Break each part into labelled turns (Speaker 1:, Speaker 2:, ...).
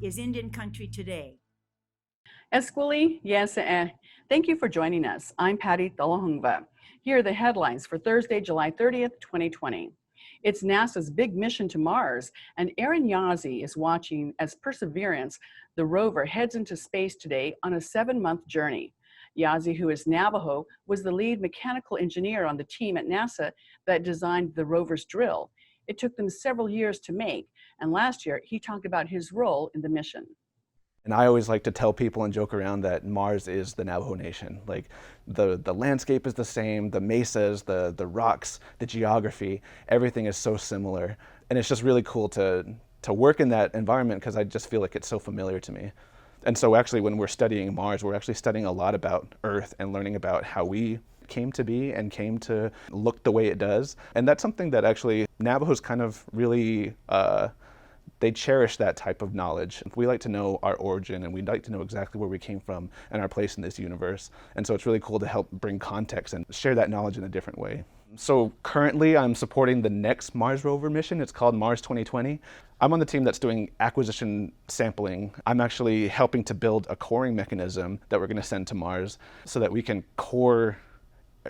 Speaker 1: is Indian Country Today.
Speaker 2: Esquili, yes, thank you for joining us. I'm Patty Thalahungva. Here are the headlines for Thursday, July 30th, 2020. It's NASA's big mission to Mars, and Aaron Yazzie is watching as Perseverance, the rover, heads into space today on a 7-month journey. Yazzie, who is Navajo, was the lead mechanical engineer on the team at NASA that designed the rover's drill. It took them several years to make, and last year he talked about his role in the mission.
Speaker 3: And I always like to tell people and joke around that Mars is the Navajo Nation. Like the landscape is the same, the mesas, the rocks, the geography, everything is so similar. And it's just really cool to work in that environment because I just feel like it's so familiar to me. And so actually when we're studying Mars, we're actually studying a lot about Earth and learning about how we came to be and came to look the way it does. And that's something that actually Navajos kind of really they cherish that type of knowledge. We like to know our origin and we'd like to know exactly where we came from and our place in this universe. And so it's really cool to help bring context and share that knowledge in a different way. So currently I'm supporting the next Mars rover mission. It's called Mars 2020. I'm on the team that's doing acquisition sampling. I'm actually helping to build a coring mechanism that we're going to send to Mars so that we can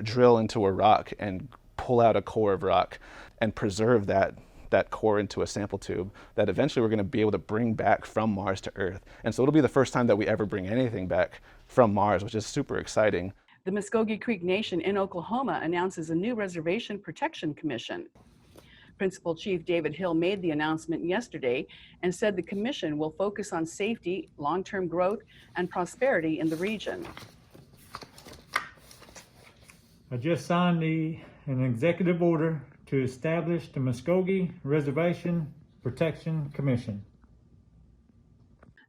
Speaker 3: drill into a rock and pull out a core of rock and preserve that core into a sample tube that eventually we're going to be able to bring back from Mars to Earth. And so it'll be the first time that we ever bring anything back from Mars, which is super exciting.
Speaker 2: The Muskogee Creek Nation in Oklahoma announces a new Reservation Protection Commission. Principal Chief David Hill made the announcement yesterday and said the commission will focus on safety, long-term growth, and prosperity in the region.
Speaker 4: I just signed an executive order to establish the Muskogee Reservation Protection Commission.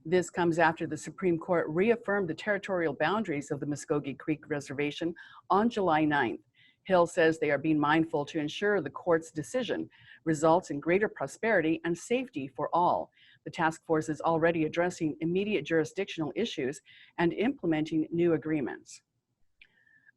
Speaker 2: This comes after the Supreme Court reaffirmed the territorial boundaries of the Muskogee Creek Reservation on July 9th. Hill says they are being mindful to ensure the court's decision results in greater prosperity and safety for all. The task force is already addressing immediate jurisdictional issues and implementing new agreements.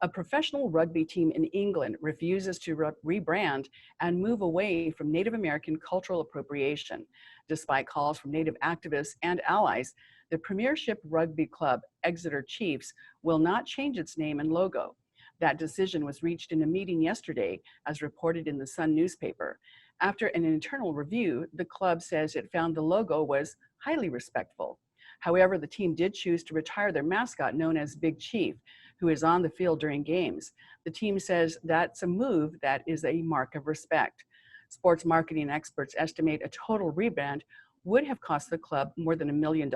Speaker 2: A professional rugby team in England refuses to rebrand and move away from Native American cultural appropriation. Despite calls from Native activists and allies, the Premiership rugby club, Exeter Chiefs, will not change its name and logo. That decision was reached in a meeting yesterday, as reported in the Sun newspaper. After an internal review, the club says it found the logo was highly respectful. However, the team did choose to retire their mascot, known as Big Chief, who is on the field during games. The team says that's a move that is a mark of respect. Sports marketing experts estimate a total rebrand would have cost the club more than $1 million.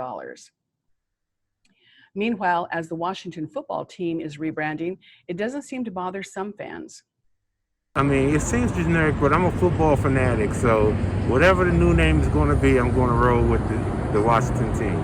Speaker 2: Meanwhile, as the Washington football team is rebranding, it doesn't seem to bother some fans.
Speaker 5: I mean, it seems generic, but I'm a football fanatic, so whatever the new name is going to be, I'm going to roll with the Washington team.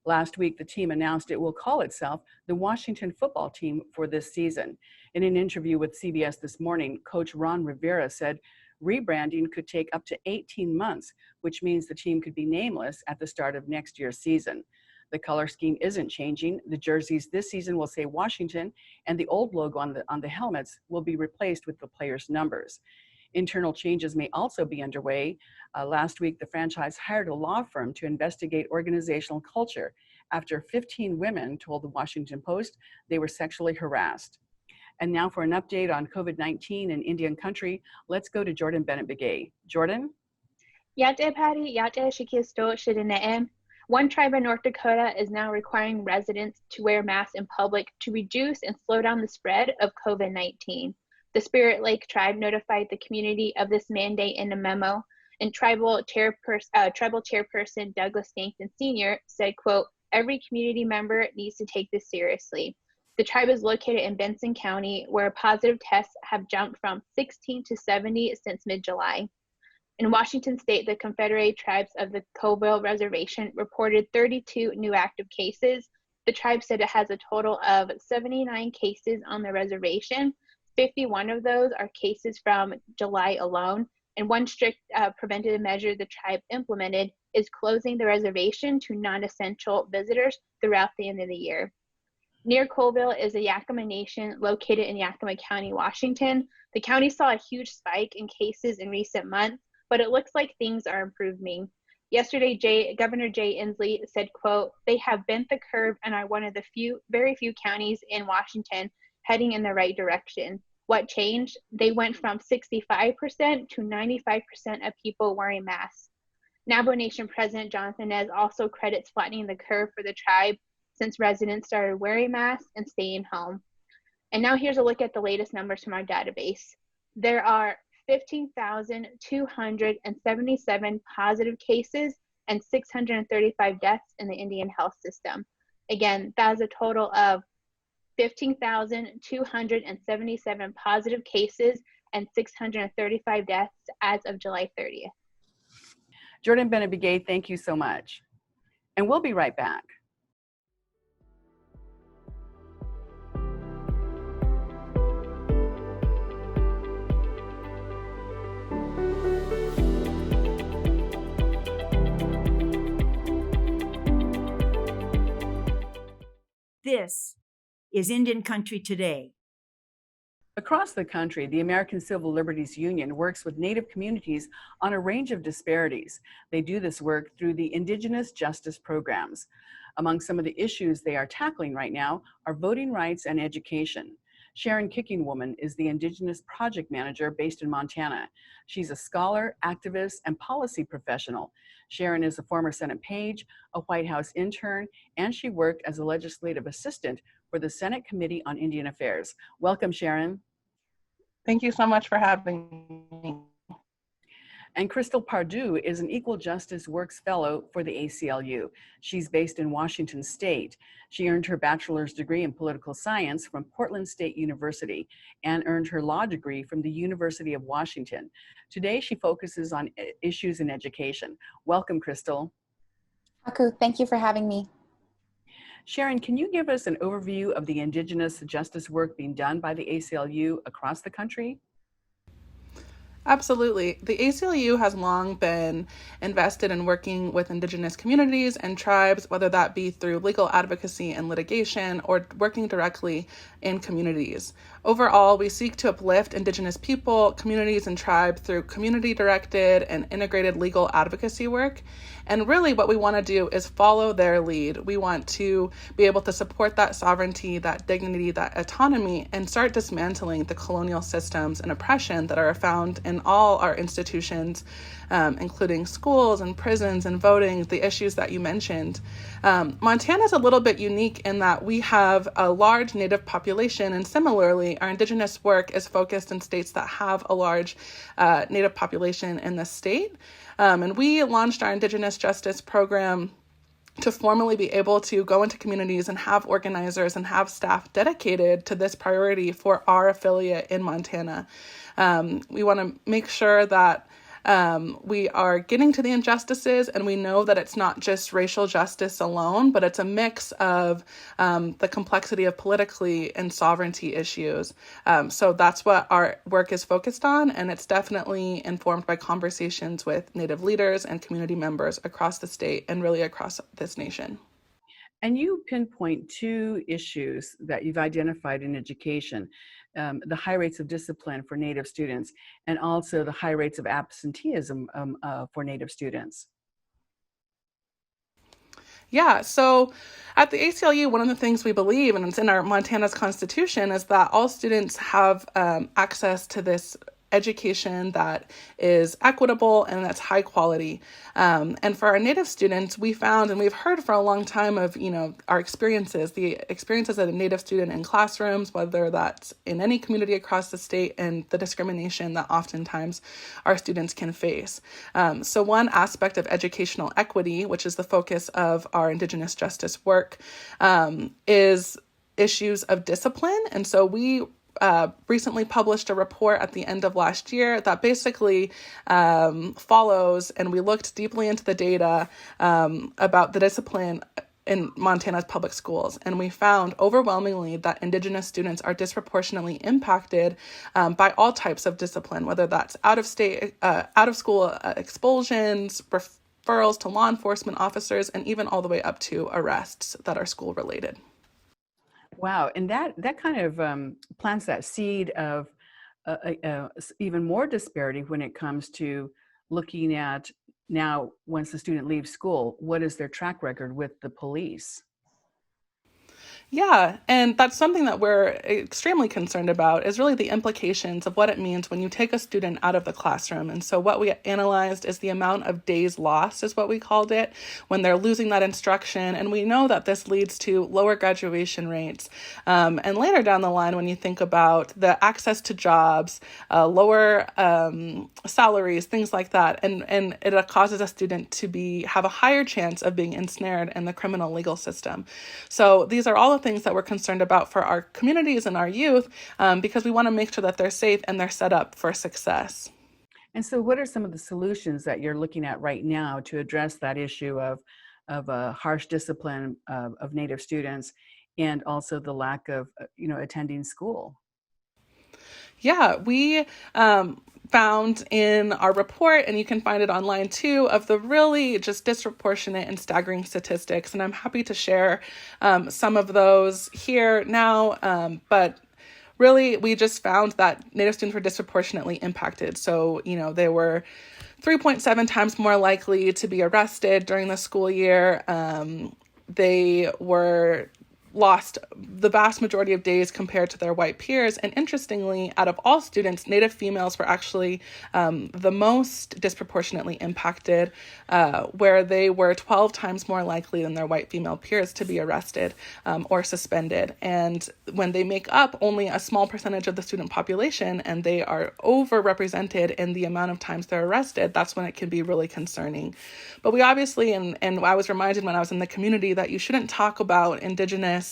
Speaker 2: Last week, the team announced it will call itself the Washington football team for this season. In an interview with CBS this morning, Coach Ron Rivera said rebranding could take up to 18 months, which means the team could be nameless at the start of next year's season. The color scheme isn't changing. The jerseys this season will say Washington, and the old logo on the helmets will be replaced with the players' numbers. Internal changes may also be underway. Last week, the franchise hired a law firm to investigate organizational culture after 15 women told the Washington Post they were sexually harassed. And now for an update on COVID-19 in Indian Country, let's go to Jordan Bennett-Begay. Jordan?
Speaker 6: Yate Patty, Yate Shikisto Shidinaem. One tribe in North Dakota is now requiring residents to wear masks in public to reduce and slow down the spread of COVID-19. The Spirit Lake tribe notified the community of this mandate in a memo, and tribal chairperson Douglas Stanton Sr. said, quote, "Every community member needs to take this seriously." The tribe is located in Benson County, where positive tests have jumped from 16 to 70 since mid-July. In Washington State, the Confederated Tribes of the Colville Reservation reported 32 new active cases. The tribe said it has a total of 79 cases on the reservation. 51 of those are cases from July alone, and one strict preventative measure the tribe implemented is closing the reservation to non-essential visitors throughout the end of the year. Near Colville is the Yakima Nation located in Yakima County, Washington. The county saw a huge spike in cases in recent months, but it looks like things are improving. Yesterday, Governor Jay Inslee said, quote, "They have bent the curve and are one of the very few counties in Washington heading in the right direction. What changed? They went from 65% to 95% of people wearing masks." Navajo Nation President Jonathan Nez also credits flattening the curve for the tribe since residents started wearing masks and staying home. And now here's a look at the latest numbers from our database. There are 15,277 positive cases and 635 deaths in the Indian health system. Again, that is a total of 15,277 positive cases and 635 deaths as of July 30th.
Speaker 2: Jordan Benebigay, thank you so much. And we'll be right back.
Speaker 1: This is Indian Country Today.
Speaker 2: Across the country, the American Civil Liberties Union works with Native communities on a range of disparities. They do this work through the Indigenous Justice programs. Among some of the issues they are tackling right now are voting rights and education. Sharon Kickingwoman is the Indigenous Project Manager based in Montana. She's a scholar, activist, and policy professional. Sharon is a former Senate page, a White House intern, and she worked as a legislative assistant for the Senate Committee on Indian Affairs. Welcome, Sharon.
Speaker 7: Thank you so much for having me.
Speaker 2: And Crystal Pardue is an Equal Justice Works Fellow for the ACLU. She's based in Washington State. She earned her bachelor's degree in political science from Portland State University and earned her law degree from the University of Washington. Today, she focuses on issues in education. Welcome, Crystal.
Speaker 8: Haku, thank you for having me.
Speaker 2: Sharon, can you give us an overview of the Indigenous justice work being done by the ACLU across the country?
Speaker 7: Absolutely. The ACLU has long been invested in working with Indigenous communities and tribes, whether that be through legal advocacy and litigation or working directly in communities. Overall, we seek to uplift Indigenous people, communities, and tribes through community-directed and integrated legal advocacy work. And really what we want to do is follow their lead. We want to be able to support that sovereignty, that dignity, that autonomy, and start dismantling the colonial systems and oppression that are found in all our institutions, including schools and prisons and voting, the issues that you mentioned. Montana is a little bit unique in that we have a large Native population, and similarly, our Indigenous work is focused in states that have a large Native population in the state. And we launched our Indigenous Justice program to formally be able to go into communities and have organizers and have staff dedicated to this priority for our affiliate in Montana. We want to make sure that we are getting to the injustices, and we know that it's not just racial justice alone, but it's a mix of the complexity of politically and sovereignty issues. So that's what our work is focused on, and it's definitely informed by conversations with Native leaders and community members across the state and really across this nation.
Speaker 2: And you pinpoint two issues that you've identified in education. The high rates of discipline for Native students, and also the high rates of absenteeism for Native students.
Speaker 7: Yeah, so at the ACLU, one of the things we believe, and it's in our Montana's constitution, is that all students have access to this education that is equitable and that's high quality. And for our Native students, we found, and we've heard for a long time of, our experiences, the experiences of a Native student in classrooms, whether that's in any community across the state, and the discrimination that oftentimes our students can face. So one aspect of educational equity, which is the focus of our Indigenous justice work, is issues of discipline. And so we recently published a report at the end of last year that basically follows, and we looked deeply into the data about the discipline in Montana's public schools. And we found overwhelmingly that Indigenous students are disproportionately impacted by all types of discipline, whether that's out of school expulsions, referrals to law enforcement officers, and even all the way up to arrests that are school related.
Speaker 2: Wow, and that kind of plants that seed of even more disparity when it comes to looking at Now, once the student leaves school, what is their track record with the police?
Speaker 7: Yeah, and that's something that we're extremely concerned about is really the implications of what it means when you take a student out of the classroom. And so what we analyzed is the amount of days lost is what we called it when they're losing that instruction. And we know that this leads to lower graduation rates. And later down the line, when you think about the access to jobs, lower salaries, things like that, and it causes a student to have a higher chance of being ensnared in the criminal legal system. So these are all the things that we're concerned about for our communities and our youth, because we want to make sure that they're safe and they're set up for success.
Speaker 2: And so what are some of the solutions that you're looking at right now to address that issue of harsh discipline of Native students and also the lack of, attending school?
Speaker 7: Yeah, we found in our report, and you can find it online too, of the really just disproportionate and staggering statistics. And I'm happy to share some of those here now. But really, we just found that Native students were disproportionately impacted. So, they were 3.7 times more likely to be arrested during the school year. They were lost the vast majority of days compared to their white peers. And interestingly, out of all students, Native females were actually the most disproportionately impacted, where they were 12 times more likely than their white female peers to be arrested or suspended. And when they make up only a small percentage of the student population and they are overrepresented in the amount of times they're arrested, that's when it can be really concerning. But we obviously, and I was reminded when I was in the community that you shouldn't talk about Indigenous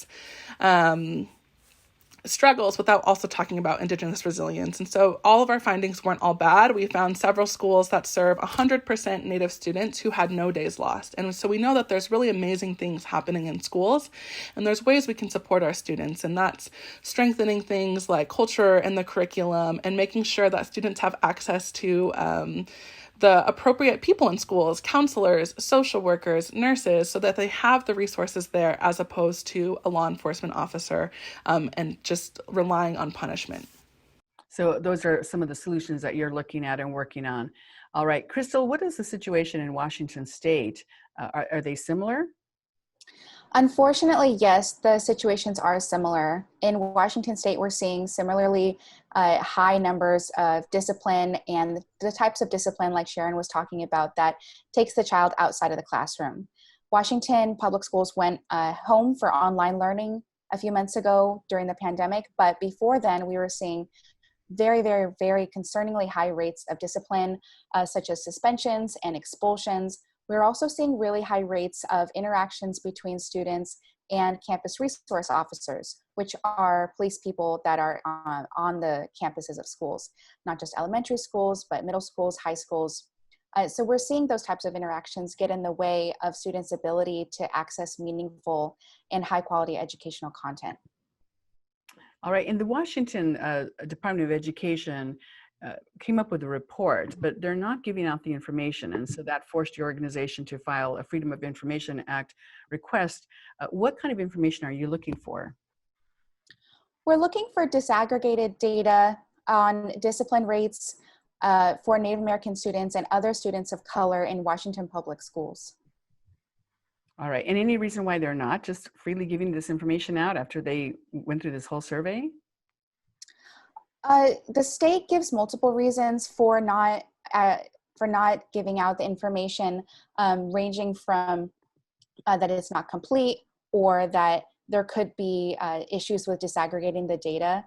Speaker 7: struggles without also talking about Indigenous resilience. And so all of our findings weren't all bad. We found several schools that serve 100% Native students who had no days lost. And so we know that there's really amazing things happening in schools, and there's ways we can support our students. And that's strengthening things like culture in the curriculum and making sure that students have access to the appropriate people in schools, counselors, social workers, nurses, so that they have the resources there as opposed to a law enforcement officer and just relying on punishment.
Speaker 2: So those are some of the solutions that you're looking at and working on. All right, Crystal, what is the situation in Washington State? Are they similar?
Speaker 8: Unfortunately, yes, the situations are similar. In Washington State, we're seeing similarly high numbers of discipline and the types of discipline like Sharon was talking about that takes the child outside of the classroom. Washington Public Schools went home for online learning a few months ago during the pandemic, but before then we were seeing very, very, very concerningly high rates of discipline, such as suspensions and expulsions. We're also seeing really high rates of interactions between students and campus resource officers, which are police people that are on the campuses of schools, not just elementary schools, but middle schools, high schools. So we're seeing those types of interactions get in the way of students' ability to access meaningful and high quality educational content.
Speaker 2: All right, and the Washington Department of Education came up with a report, but they're not giving out the information. And so that forced your organization to file a Freedom of Information Act request. What kind of information are you looking for?
Speaker 8: We're looking for disaggregated data on discipline rates for Native American students and other students of color in Washington public schools.
Speaker 2: All right, and any reason why they're not just freely giving this information out after they went through this whole survey?
Speaker 8: The state gives multiple reasons for not giving out the information, ranging from that it's not complete or that there could be issues with disaggregating the data.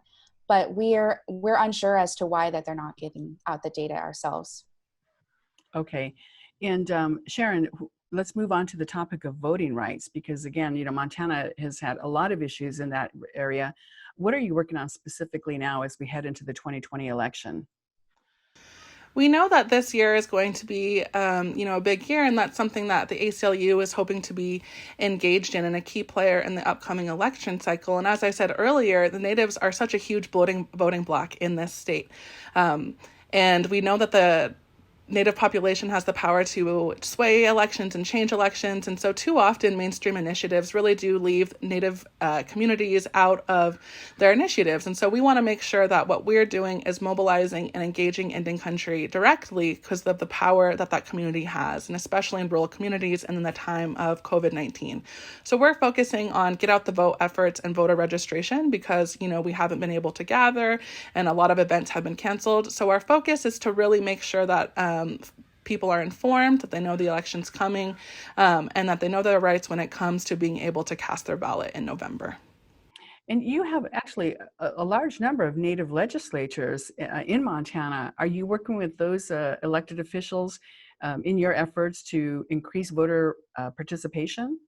Speaker 8: But we're unsure as to why that they're not giving out the data ourselves.
Speaker 2: Okay, and Sharon, let's move on to the topic of voting rights, because again, Montana has had a lot of issues in that area. What are you working on specifically now as we head into the 2020 election?
Speaker 7: We know that this year is going to be, a big year, and that's something that the ACLU is hoping to be engaged in and a key player in the upcoming election cycle. And as I said earlier, the Natives are such a huge voting bloc in this state. And we know that the Native population has the power to sway elections and change elections. And so too often mainstream initiatives really do leave Native communities out of their initiatives. And so we want to make sure that what we're doing is mobilizing and engaging Indian country directly because of the power that that community has, and especially in rural communities and in the time of COVID-19. So we're focusing on get out the vote efforts and voter registration because, we haven't been able to gather and a lot of events have been canceled. So our focus is to really make sure that people are informed, that they know the election's coming, and that they know their rights when it comes to being able to cast their ballot in November.
Speaker 2: And you have actually a large number of Native legislatures in Montana. Are you working with those elected officials in your efforts to increase voter participation?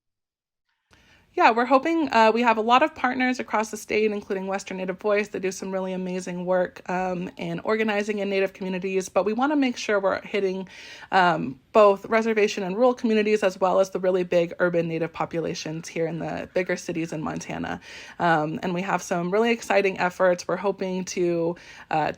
Speaker 7: Yeah, we're hoping we have a lot of partners across the state, including Western Native Voice, that do some really amazing work in organizing in Native communities. But we want to make sure we're hitting both reservation and rural communities, as well as the really big urban Native populations here in the bigger cities in Montana. And we have some really exciting efforts. We're hoping to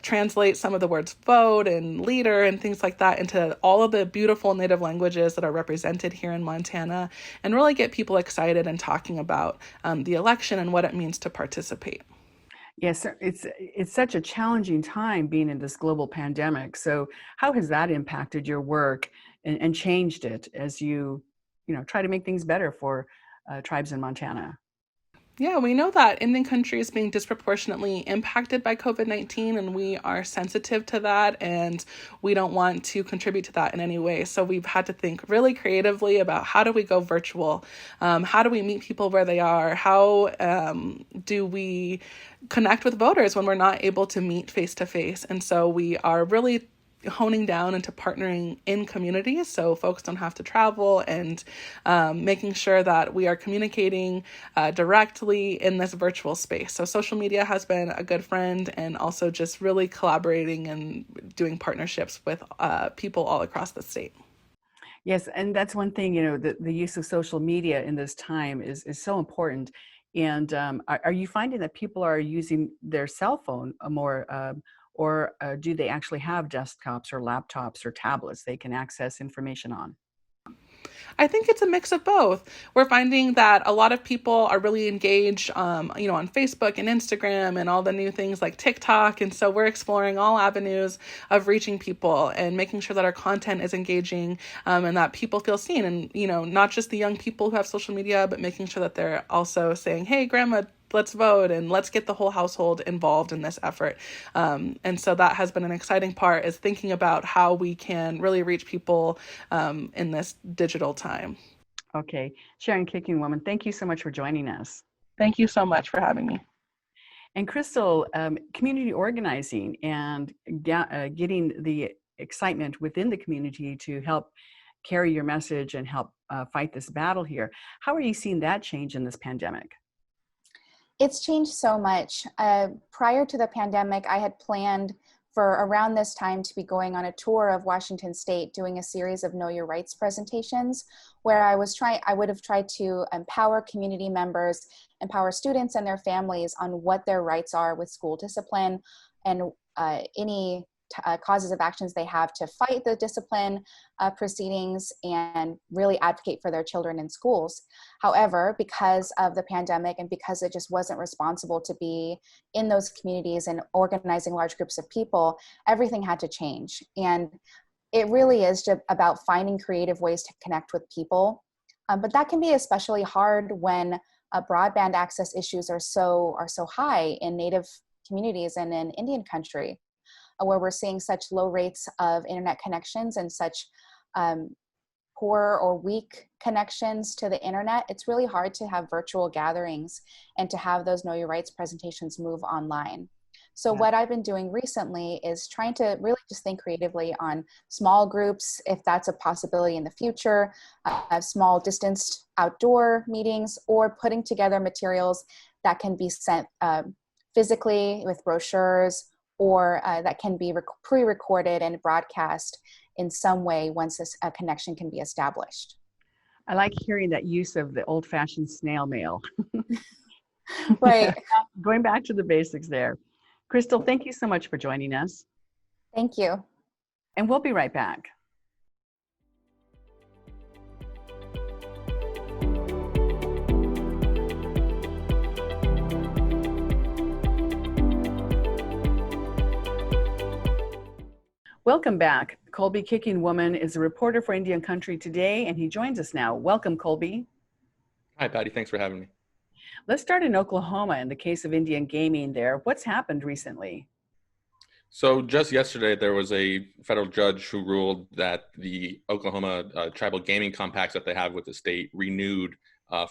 Speaker 7: translate some of the words vote and leader and things like that into all of the beautiful Native languages that are represented here in Montana, and really get people excited and talking about the election and what it means to participate.
Speaker 2: Yes, it's such a challenging time being in this global pandemic. So how has that impacted your work and changed it as you try to make things better for tribes in Montana?
Speaker 7: Yeah, we know that Indian country is being disproportionately impacted by COVID-19, and we are sensitive to that, and we don't want to contribute to that in any way. So we've had to think really creatively about how do we go virtual? How do we meet people where they are? How do we connect with voters when we're not able to meet face to face? And so we are really honing down into partnering in communities so folks don't have to travel, and making sure that we are communicating directly in this virtual space. So social media has been a good friend, and also just really collaborating and doing partnerships with people all across the state.
Speaker 2: Yes, and that's one thing, the use of social media in this time is so important. And are you finding that people are using their cell phone more, or do they actually have desktops or laptops or tablets they can access information on?
Speaker 7: I think it's a mix of both. We're finding that a lot of people are really engaged, on Facebook and Instagram and all the new things like TikTok. And so we're exploring all avenues of reaching people and making sure that our content is engaging, and that people feel seen. And, not just the young people who have social media, but making sure that they're also saying, hey, grandma, let's vote, and let's get the whole household involved in this effort. And so that has been an exciting part, is thinking about how we can really reach people in this digital time.
Speaker 2: Okay. Sharon Kicking Woman, thank you so much for joining us.
Speaker 7: Thank you so much for having me.
Speaker 2: And Crystal, community organizing and getting the excitement within the community to help carry your message and help fight this battle here. How are you seeing that change in this pandemic?
Speaker 8: It's changed so much. Prior to the pandemic, I had planned for around this time to be going on a tour of Washington State, doing a series of Know Your Rights presentations, where I would have tried to empower community members, empower students and their families on what their rights are with school discipline, and any causes of actions they have to fight the discipline proceedings and really advocate for their children in schools. However, because of the pandemic and because it just wasn't responsible to be in those communities and organizing large groups of people, everything had to change. And it really is just about finding creative ways to connect with people. But that can be especially hard when broadband access issues are so high in Native communities and in Indian country, where we're seeing such low rates of internet connections and such poor or weak connections to the internet. It's really hard to have virtual gatherings and to have those Know Your Rights presentations move online. So what I've been doing recently is trying to really just think creatively on small groups, if that's a possibility in the future, small distanced outdoor meetings, or putting together materials that can be sent physically with brochures, or that can be pre-recorded and broadcast in some way once a connection can be established.
Speaker 2: I like hearing that use of the old-fashioned snail mail.
Speaker 8: Right.
Speaker 2: Going back to the basics there. Crystal, thank you so much for joining us.
Speaker 8: Thank you.
Speaker 2: And we'll be right back. Welcome back. Colby Kicking Woman is a reporter for Indian Country Today, and he joins us now. Welcome, Colby.
Speaker 9: Hi, Patty. Thanks for having me.
Speaker 2: Let's start in Oklahoma in the case of Indian gaming there. What's happened recently?
Speaker 9: So just yesterday, there was a federal judge who ruled that the Oklahoma tribal gaming compacts that they have with the state renewed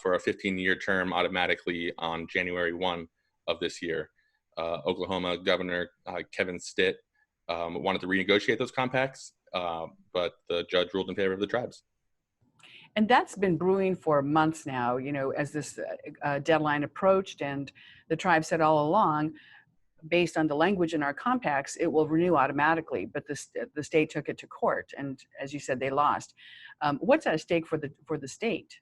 Speaker 9: for a 15-year term automatically on January 1 of this year. Oklahoma Governor Kevin Stitt wanted to renegotiate those compacts, but the judge ruled in favor of the tribes.
Speaker 2: And that's been brewing for months now, you know, as this deadline approached, and the tribe said all along, based on the language in our compacts, it will renew automatically, but the state took it to court, and as you said, they lost. What's at stake for the state?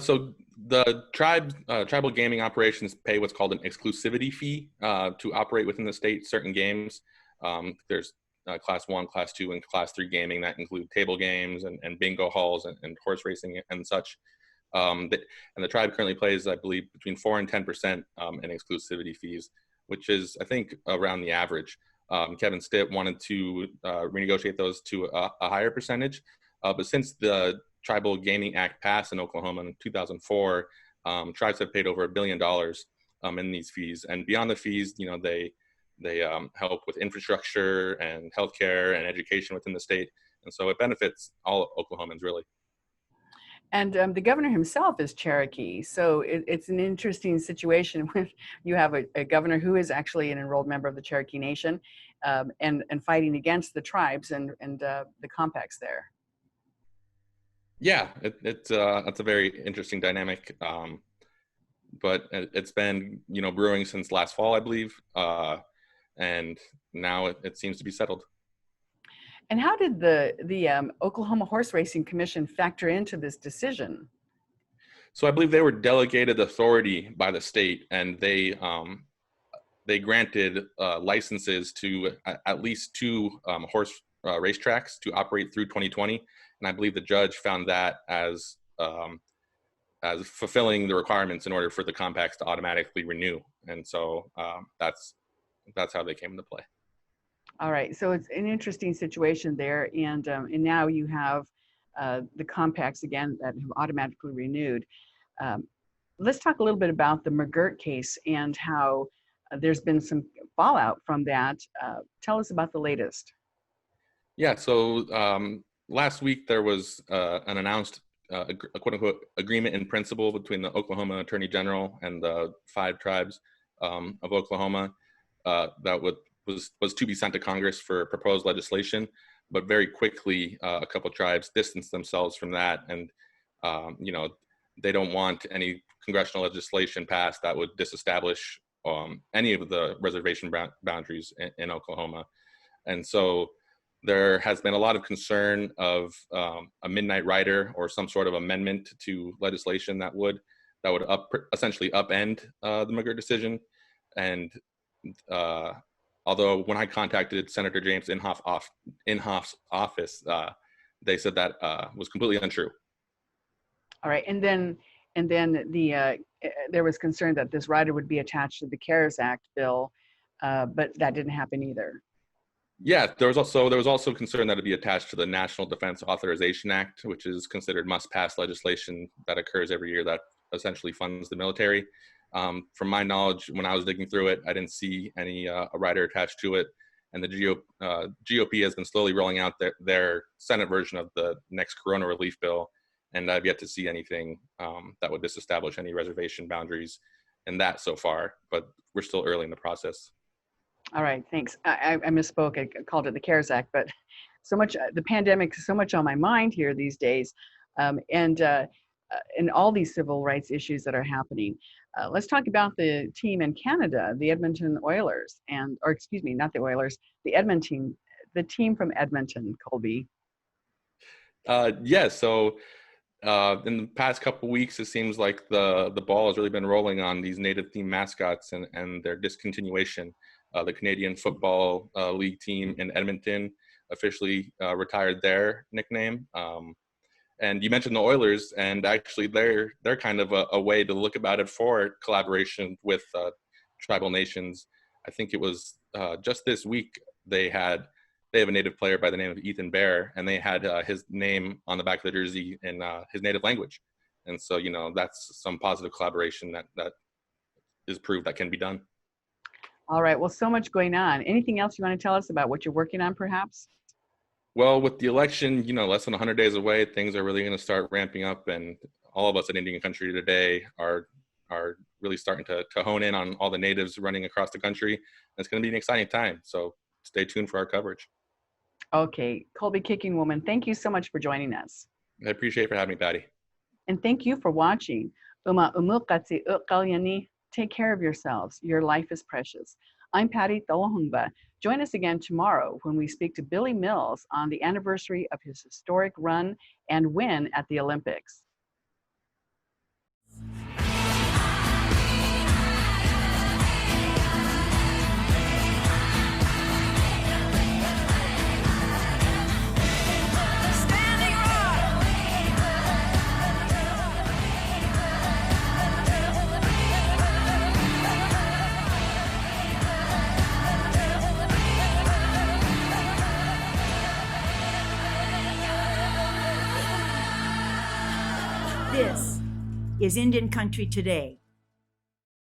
Speaker 9: So the tribal gaming operations pay what's called an exclusivity fee to operate within the state certain games. There's class 1, class 2, and class 3 gaming that include table games and bingo halls and horse racing and such. And the tribe currently pays, I believe, between 4 and 10% in exclusivity fees, which is, I think, around the average. Kevin Stitt wanted to renegotiate those to a higher percentage, but since the Tribal Gaming Act passed in Oklahoma in 2004, tribes have paid over $1 billion in these fees. And beyond the fees, you know, they help with infrastructure and healthcare and education within the state. And so it benefits all Oklahomans, really.
Speaker 2: And the governor himself is Cherokee. So it's an interesting situation when you have a governor who is actually an enrolled member of the Cherokee Nation and fighting against the tribes and the compacts there.
Speaker 9: Yeah, it's a very interesting dynamic, but it's been, you know, brewing since last fall, I believe, and now it seems to be settled.
Speaker 2: And how did the Oklahoma Horse Racing Commission factor into this decision?
Speaker 9: So I believe they were delegated authority by the state, and they granted licenses to at least 2 horse racetracks to operate through 2020. And I believe the judge found that as fulfilling the requirements in order for the compacts to automatically renew. And so that's how they came into play.
Speaker 2: All right, so it's an interesting situation there, and now you have the compacts again that have automatically renewed. Let's talk a little bit about the McGirt case and how there's been some fallout from that. Tell us about the latest.
Speaker 9: Yeah, so last week there was an announced a quote-unquote agreement in principle between the Oklahoma Attorney General and the 5 tribes of Oklahoma that was to be sent to Congress for proposed legislation, but very quickly a couple tribes distanced themselves from that, and you know, they don't want any congressional legislation passed that would disestablish any of the reservation boundaries in Oklahoma. And so there has been a lot of concern of a midnight rider or some sort of amendment to legislation that would essentially upend the McGirt decision. And although when I contacted Senator James Inhofe's office, they said that was completely untrue.
Speaker 2: All right, and then there was concern that this rider would be attached to the CARES Act bill, but that didn't happen either.
Speaker 9: Yeah, there was also concern that it'd be attached to the National Defense Authorization Act, which is considered must-pass legislation that occurs every year that essentially funds the military. From my knowledge, when I was digging through it, I didn't see any a rider attached to it, and the GOP has been slowly rolling out their Senate version of the next Corona relief bill, and I've yet to see anything that would disestablish any reservation boundaries in that so far, but we're still early in the process.
Speaker 2: All right, thanks. I misspoke. I called it the CARES Act, but so much the pandemic is so much on my mind here these days, and all these civil rights issues that are happening. Let's talk about the team in Canada, the Edmonton Oilers, or excuse me, not the Oilers, the team from Edmonton, Colby.
Speaker 9: Yeah, so in the past couple of weeks, it seems like the ball has really been rolling on these native theme mascots and their discontinuation. The Canadian Football League team in Edmonton officially retired their nickname. And you mentioned the Oilers, and actually they're kind of a way to look about it for collaboration with tribal nations. I think it was just this week they had they have a native player by the name of Ethan Bear, and they had his name on the back of the jersey in his native language. And so, that's some positive collaboration that is proved that can be done.
Speaker 2: All right. Well, so much going on. Anything else you want to tell us about what you're working on, perhaps?
Speaker 9: Well, with the election, less than 100 days away, things are really going to start ramping up, and all of us at Indian Country Today are really starting to hone in on all the natives running across the country. It's going to be an exciting time. So stay tuned for our coverage.
Speaker 2: Okay. Colby Kicking Woman, thank you so much for joining us.
Speaker 9: I appreciate it for having me, Patty.
Speaker 2: And thank you for watching. Take care of yourselves. Your life is precious. I'm Patty Tholahungba. Join us again tomorrow when we speak to Billy Mills on the anniversary of his historic run and win at the Olympics.
Speaker 1: This is Indian Country Today.